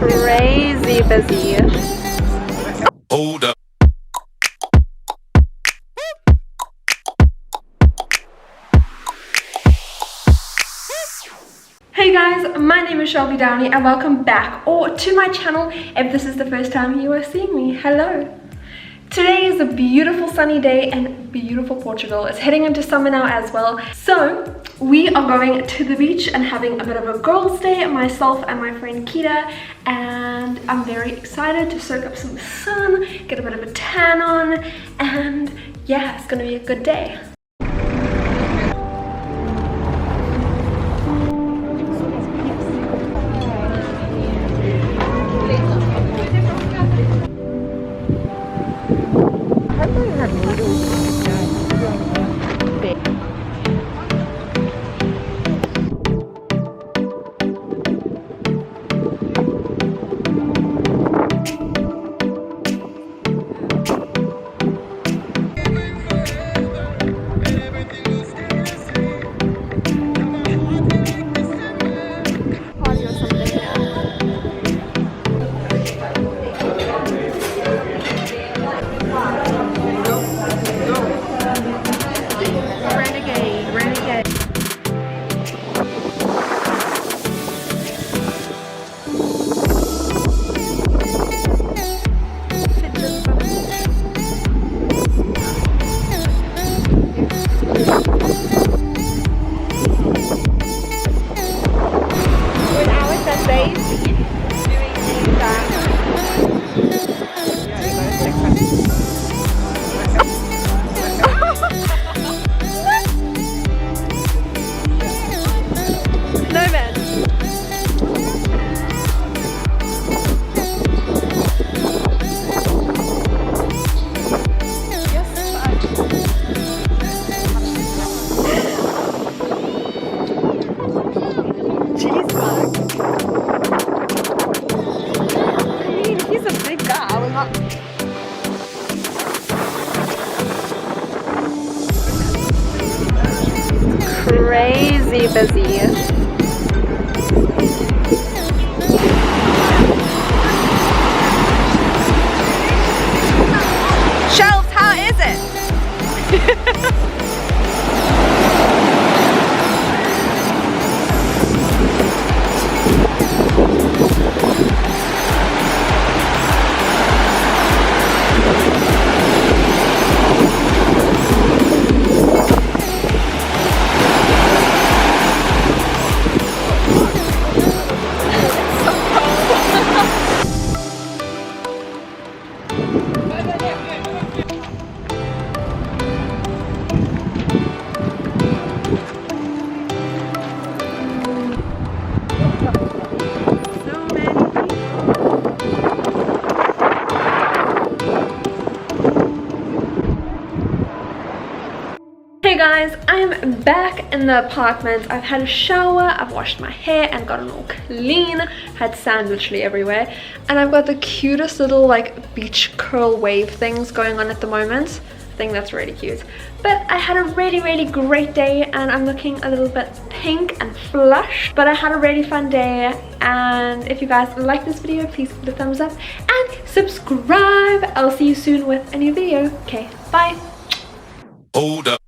crazy busy. Hold up. Hey guys, my name is Shelby Downey and welcome back or to my channel if this is the first time you are seeing me. Hello. Today is a beautiful sunny day and beautiful Portugal. It's heading into summer now as well. So we are going to the beach and having a bit of a girls' day, myself and my friend Kita, and I'm very excited to soak up some sun, get a bit of a tan on, and yeah, it's gonna be a good day. Crazy busy. Shelves, how is it? Hey guys, I'm back in the apartment. I've had a shower, I've washed my hair and gotten all clean, had sand literally everywhere, and I've got the cutest little like beach curl wave things going on at the moment. I think that's really cute. But I had a really great day and I'm looking a little bit pink and flush, but I had a really fun day, and if you guys like this video, please give it a thumbs up and subscribe. I'll see you soon with a new video. Okay, bye. Hold up.